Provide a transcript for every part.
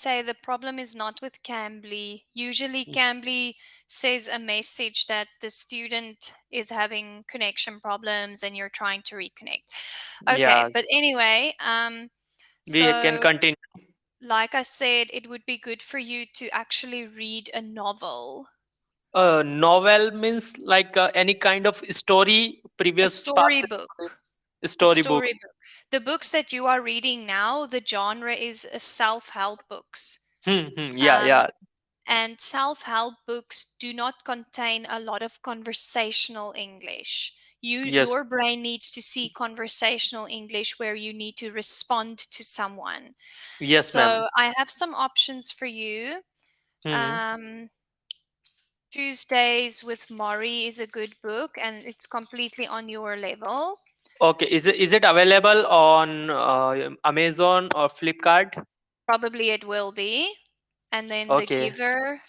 say the problem is not with Cambly. Usually, Cambly says a message that the student is having connection problems and you're trying to reconnect. Okay, Yeah, but anyway, we can so continue. like I said, it would be good for you to actually read a novel, Novel means like any kind of story, a previous past storybook. A storybook. storybook. The books that you are reading now, the genre is self-help books. Yeah, Um, yeah. and self-help books do not contain a lot of conversational English. Yes, Your brain needs to see conversational English where you need to respond to someone. yes, ma'am. So I have some options for you. Hmm. Um, Tuesdays with Maury is a good book and it's completely on your level. Okay, is it available on Amazon or Flipkart? Probably it will be. And then The Okay. Giver,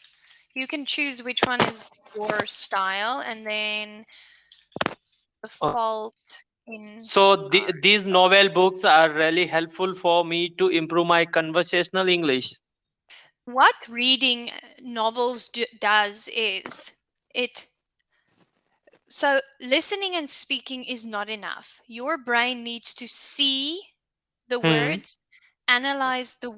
you can choose which one is your style, and then The Oh, Fault in so Our these Stars. novel books are really helpful for me to improve my conversational English. What reading novels does is it so listening and speaking is not enough. Your brain needs to see the Hmm. words, analyze the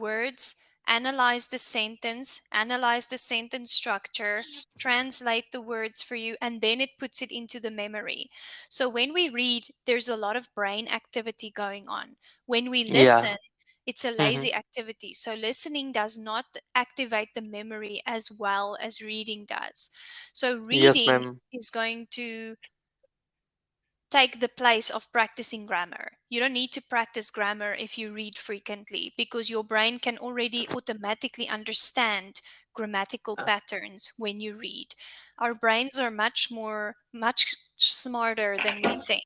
sentence structure, translate the words for you, and then it puts it into the memory. So when we read, there's a lot of brain activity going on. When we Yeah. listen, it's a Hmm. lazy activity. So listening does not activate the memory as well as reading does. So Yes, reading ma'am. is going to take the place of practicing grammar. You don't need to practice grammar if you read frequently because your brain can already automatically understand grammatical patterns when you read. Our brains are much smarter than we think.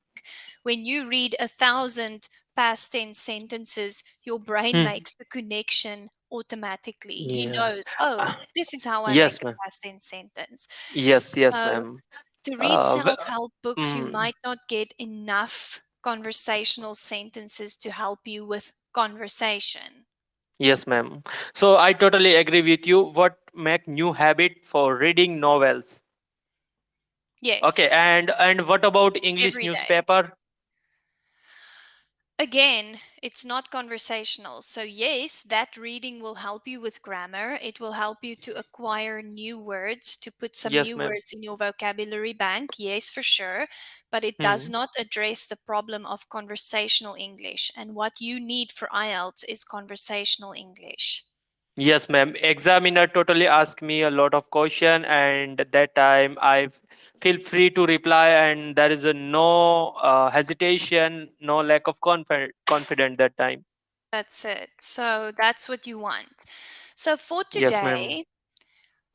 When you read 1,000 past tense sentences, your brain Hmm. makes the connection automatically. He Yeah. knows, oh, Ah, this is how I make yes, a ma'am. past tense sentence. Yes, yes, So ma'am. to read Uh, self w- help books, you mm, might not get enough conversational sentences to help you with conversation. yes, ma'am. So I totally agree with you. What make new habit for reading novels? Okay, Yes, and what about English every day. newspaper? Again, it's not conversational. So, yes, that reading will help you with grammar. It will help you to acquire new words, to put some Yes, new ma'am. words in your vocabulary bank. Yes, for sure. But it does Hmm. not address the problem of conversational English. And what you need for IELTS is conversational English. Yes, ma'am. Examiner totally asked me a lot of question, and at that time I feel free to reply, and there is a no hesitation, no lack of confidence that time. That's it. So that's what you want. So Yes, ma'am.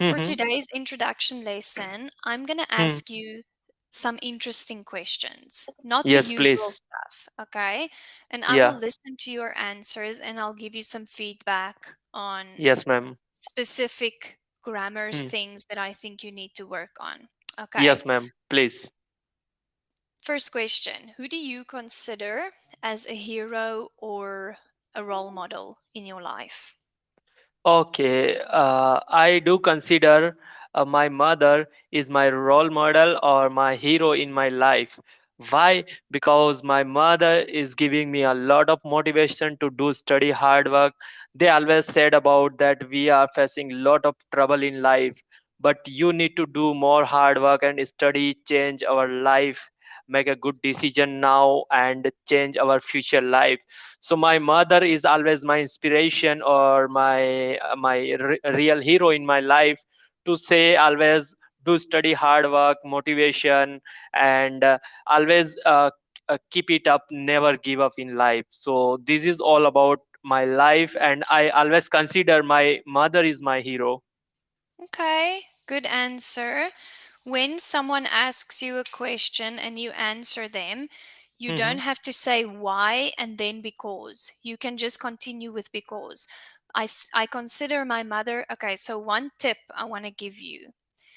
for Mm-hmm. today's introduction lesson, I'm going to Hmm. ask you some interesting questions, not the Yes, usual please. stuff, okay? And I will Yeah. listen to your answers and I'll give you some feedback on Yes, ma'am. specific grammar Hmm. things that I think you need to work on. Okay. Yes, ma'am. Please. First question, who do you consider as a hero or a role model in your life? Okay, I do consider my mother is my role model or my hero in my life. Why? Because my mother is giving me a lot of motivation to do study hard work. They always said about that we are facing lot of trouble in life, but you need to do more hard work and study, change our life, make a good decision now and change our future life. So my mother is always my inspiration or my real hero in my life, to say always do study hard work, motivation, and always keep it up, never give up in life. So this is all about my life, and I always consider my mother is my hero. Okay, good answer. When someone asks you a question and you answer them, you don't Hmm. have to say why and then because. You can just continue with because. I consider my mother. Okay, so one tip I want to give you.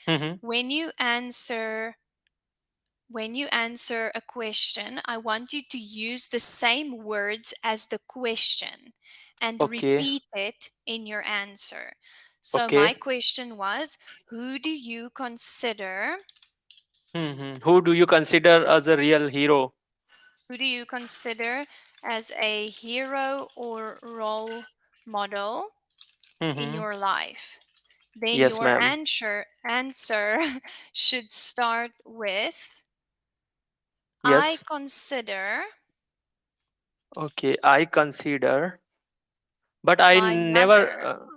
Hmm. When you answer when you answer a question, I want you to use the same words as the question. and Okay. repeat it in your answer. So my Okay. question was, who do you consider Who do you consider as a real hero? who do you consider as a hero or role model in Mm-hmm. your life? Then Yes, your ma'am. answer should start with I Yes. consider Okay. I consider, but I my never. mother.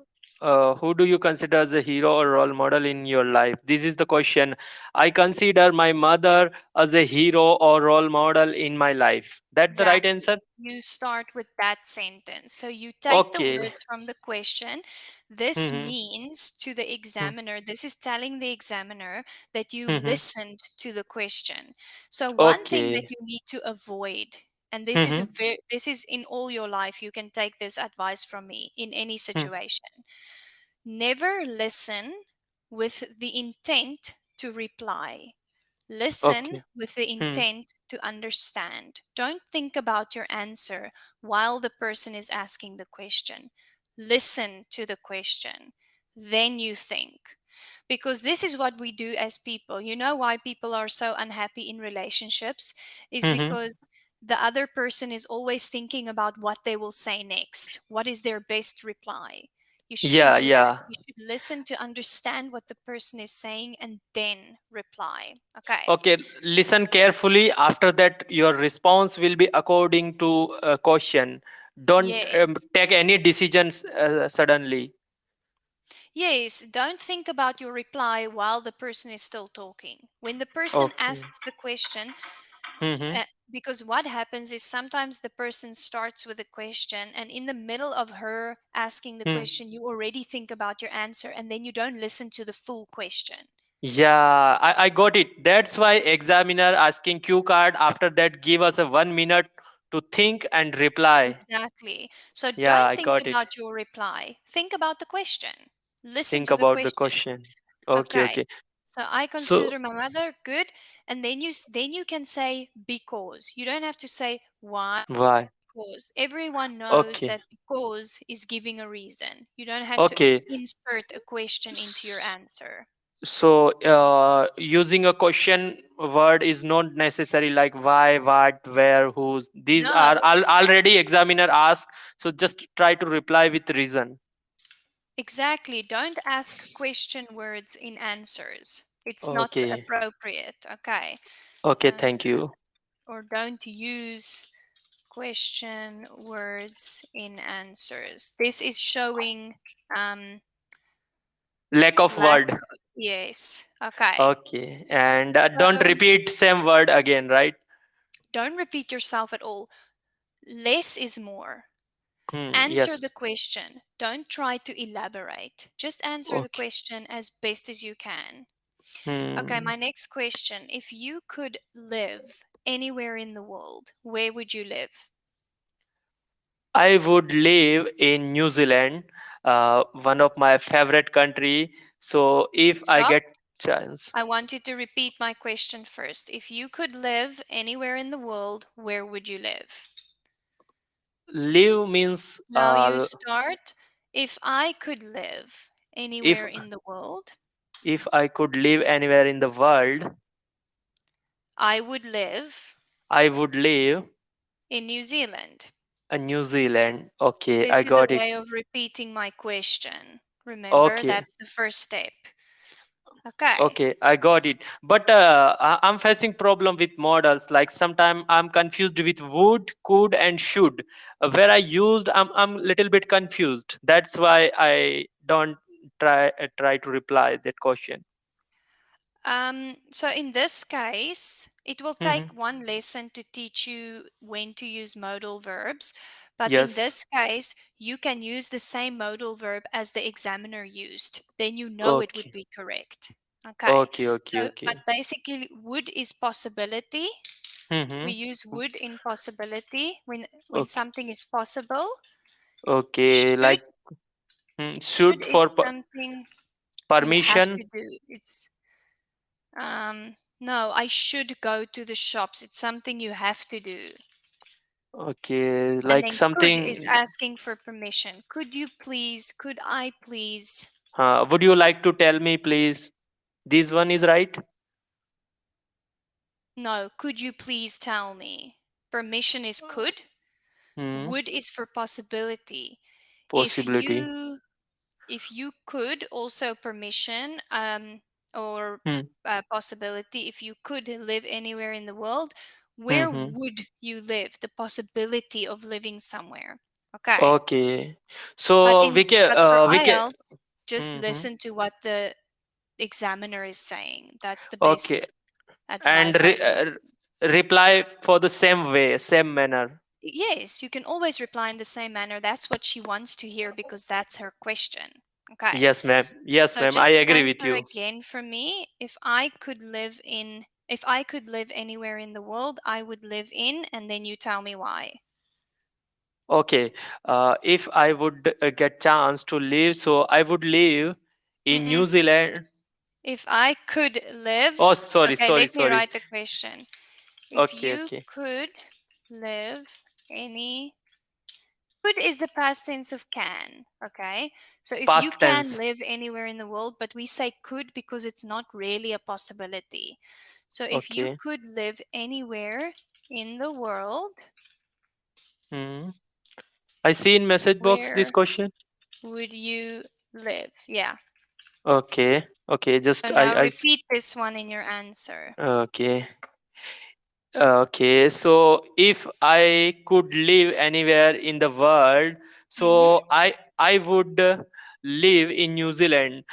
Who do you consider as a hero or role model in your life? This is the question. I consider my mother as a hero or role model in my life. That the right Exactly. answer? You start with that sentence. So you take the Okay. words from the question. This Mm-hmm. means to the examiner, this is telling the examiner that you Mm-hmm. listened to the question. So one thing that Okay. you need to avoid, and Mm-hmm. this is in all your life, you can take this advice from me in any situation. Never listen with the intent to reply. Listen Okay. with the Hmm. intent to understand. Don't think about your answer while the person is asking the question. Listen to the question. Then you think. Because this is what we do as people. You know why people are so unhappy in relationships? Is Mm-hmm. because the other person is always thinking about what they will say next. What is their best reply? You shouldn't Yeah, do that. yeah. You should listen to understand what the person is saying and then reply. Okay. Okay, listen carefully. After that, your response will be according to a question. Don't Yes. take any decisions suddenly. Yes. Don't think about your reply while the person is still talking. When the person Okay. asks the question, Mm-hmm. because what happens is sometimes the person starts with a question, and in the middle of her asking the Hmm. question, you already think about your answer, and then you don't listen to the full question. Yeah, I got it. That's why examiner asking Q card after that give us a 1 minute to think and reply. Exactly. So Yeah, don't I think got it. about your reply. Think about the question. Listen Think to the about the question. question. Okay, Okay. okay. So I So consider my mother good, and then then you can say because. You don't have to say why why? because. Everyone knows Okay. that because is giving a reason. You don't have to Okay. insert a question into your answer. So, using a question word is not necessary like why, what, where, whose. These are No, already examiner ask. So just try to reply with reason. exactly. Don't ask question words in answers. It's not Okay. appropriate. Okay. Okay. Uh, Thank you. or don't use question words in answers. This is showing um, Lack of lack. word. Yes. Okay. Okay. And don't So repeat same word again, right? don't repeat yourself at all. Less is more. Answer the Yes. question. Don't try to elaborate. Just answer the Okay. question as best as you can. Okay, Hmm. my next question. If you could live anywhere in the world, where would you live? I would live in New Zealand, one of my favorite country. So if I Stop. get chance, I want you to repeat my question first. If you could live anywhere in the world, where would you live? live means Now you start. If I could live if anywhere in the world, if I could live anywhere in the world, I would live I would live in New Zealand. in New Zealand. Okay, This I is a got it. way of repeating my question. Remember, Okay, that's the first step. Okay. okay, I got it. But I'm facing problem with models. Like sometime I'm confused with would, could, and should. Where I used, I'm little bit confused. That's why I don't try to reply that question. So in this case, it will Hmm. take one lesson to teach you when to use modal verbs. But in Yes. this case, you can use the same modal verb as the examiner used. Then you know it would Okay. be correct. Okay. Okay. Okay. So, but Okay. basically, would is possibility. We Mm-hmm. use would in possibility when Okay. something is possible. Okay. Should Like should should for is something you have permission. to do. It's no, I should go to the shops. It's something you have to do. Okay, And like then could is something. asking for permission. Could you please? Could I please? Would you like to tell me, please? This one is right. No, could you please tell me? Permission is could. Hmm. Would is for possibility. If Possibility. you if you could also permission or Hmm. possibility, if you could live anywhere in the world, where Mm-hmm. would you live? The possibility of living somewhere. Okay. Okay. But So in we can. but for We can. IELTS, just Mm-hmm. listen to what the examiner is saying. That's the Okay. best And advice I can give. reply for the same way, same manner. Yes, you can always reply in the same manner. That's what she wants to hear because that's her question. Okay. Yes, ma'am. Yes, So ma'am. I just agree with answer you. again for me. If I could live anywhere in the world, I would live in, and then you tell me why. Okay. If I would get chance to live, so I would live in New Mm-mm. Zealand. If I could live, Oh, sorry, okay, sorry, let me sorry. write the question. If Okay, you okay. could live any, could is the past tense of can, okay? So if you Past can tense. live anywhere in the world, but we say could because it's not really a possibility. So if you Okay. could live anywhere in the world, Hmm. I see in message box this where question. would you live? Yeah. Okay. Okay. So Just now I. repeat this one in your answer. Okay. Okay, so if I could live anywhere in the world, Mm-hmm. so I would live in New Zealand,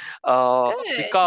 Good.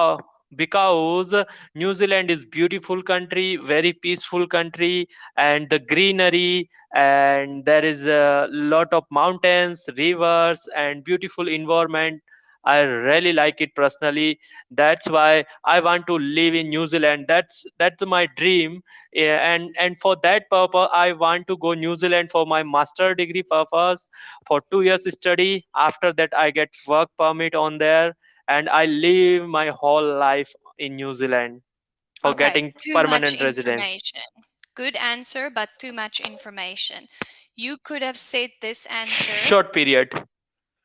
because New Zealand is beautiful country, very peaceful country, and the greenery, and there is a lot of mountains, rivers, and beautiful environment. I really like it personally. That's why I want to live in New Zealand. That's my dream. Yeah, and for that purpose I want to go New Zealand for my master degree purpose, for 2 years study. After that I get work permit on there, and I live my whole life in New Zealand for Okay, getting too much permanent residence. information. Good answer, but too much information. You could have said this answer Short period.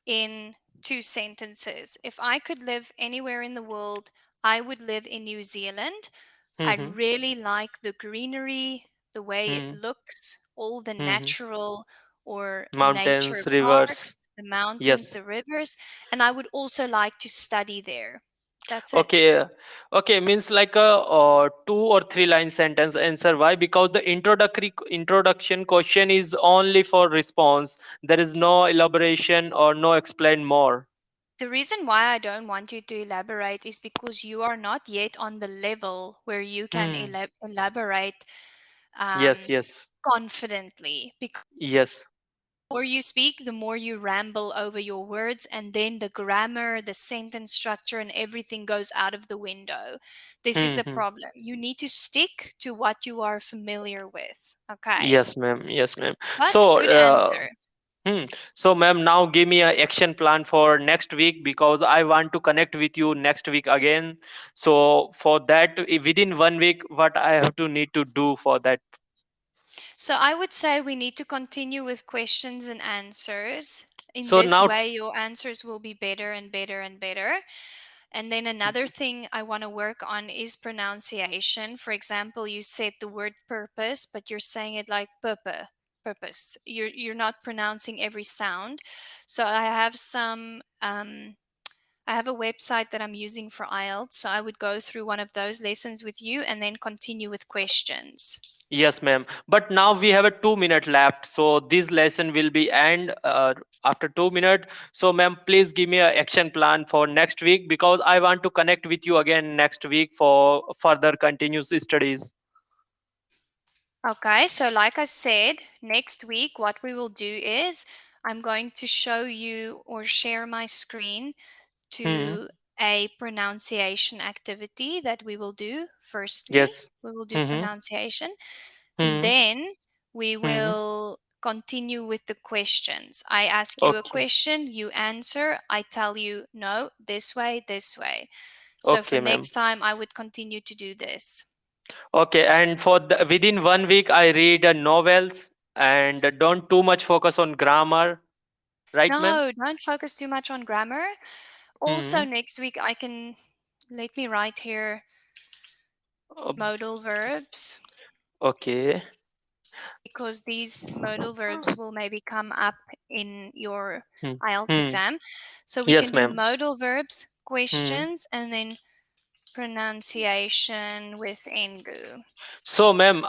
in two sentences. If I could live anywhere in the world, I would live in New Zealand. I Mm-hmm. really like the greenery, the way it Mm-hmm. looks, all the Mm-hmm. natural or nature Mountains, rivers. parks, the mountains, Yes. the rivers, and I would also like to study there. That's it. Okay, okay, means like a 2 or 3 line sentence answer. Why? Because the introduction question is only for response. There is no elaboration or no explain more. The reason why I don't want you to elaborate is because you are not yet on the level where you can Hmm. elaborate Yes, um, yes, confidently. Because yes. the more you speak, the more you ramble over your words, and then the grammar, the sentence structure, and everything goes out of the window. This is the Hmm. problem. You need to stick to what you are familiar with. Okay. Yes, ma'am. Yes, ma'am. But So, good answer. hmm. So, ma'am, now give me a action plan for next week, because I want to connect with you next week again. So, for that, within 1 week, what I have to need to do for that. So I would say we need to continue with questions and answers. In So this now. way, your answers will be better and better and better. And then another thing I want to work on is pronunciation. For example, you said the word purpose, but you're saying it like purpose. You're not pronouncing every sound. So I have a website that I'm using for IELTS. So I would go through one of those lessons with you and then continue with questions. Yes, ma'am. But now we have a 2 minute left, so this lesson will be end after 2 minutes. So, ma'am, please give me a action plan for next week, because I want to connect with you again next week for further continuous studies. Okay, so like I said, next week, what we will do is I'm going to show you or share my screen Hmm. to a pronunciation activity that we will do. Firstly, Yes. we will do Hmm. pronunciation, and Hmm. then we Hmm. will continue with the questions. I ask you a Okay. question, you answer, I tell you, no, this way, this way. So for Okay, ma'am. next time, I would continue to do this. Okay, and for within 1 week, I read novels. and don't too much focus on grammar, right, ma'am? No, don't focus too much on grammar. Also, Hmm. next week I can let me write here Uh, modal verbs okay. because these modal verbs will maybe come up in your Hmm. IELTS Hmm. exam. So we can Yes, do ma'am. modal verbs, Hmm. questions, and then pronunciation with Engu. So, ma'am,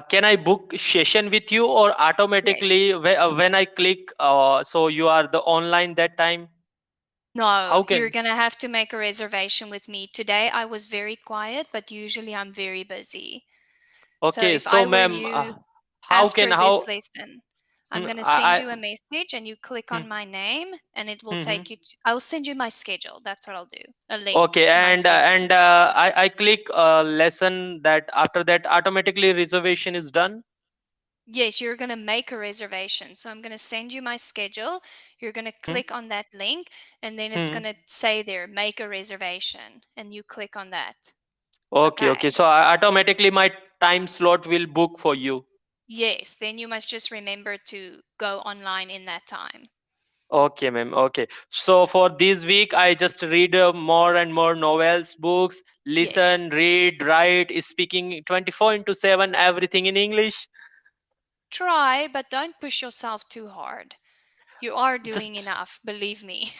can I book session with you or Yes. automatically when I click? So you are the online that time. No, How you're can? gonna have to make a reservation with me. Today I was very quiet, but usually I'm very busy. So Okay, if so I were ma'am, you, how can after this how? lesson, I'm Hmm, gonna send I you a message and you click hmm, on my name and it will hmm. take you to, I'll send you my schedule. That's what I'll do. A link Okay, to my schedule. and I click lesson that after that automatically reservation is done. Yes, you're gonna make a reservation. So I'm gonna send you my schedule. You're gonna Hmm. click on that link and then it's Hmm. gonna say there, make a reservation. And you click on that. Okay, okay. Okay. So automatically my time slot will book for you. Yes, then you must just remember to go online in that time. Okay, ma'am. Okay. So for this week, I just read more and more novels, books, Yes. listen, read, write, speaking 24 into 7, everything in English. Try, but don't push yourself too hard. You are doing Just enough, believe me.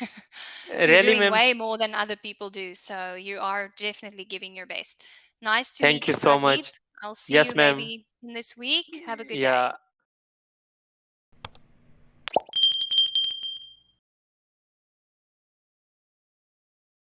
You're really, doing ma'am. way more than other people do, so you are definitely giving your best. Nice to Thank meet you you, so Pradeep. much. I'll see Yes, you ma'am. maybe in this week. Have a good Yeah. day.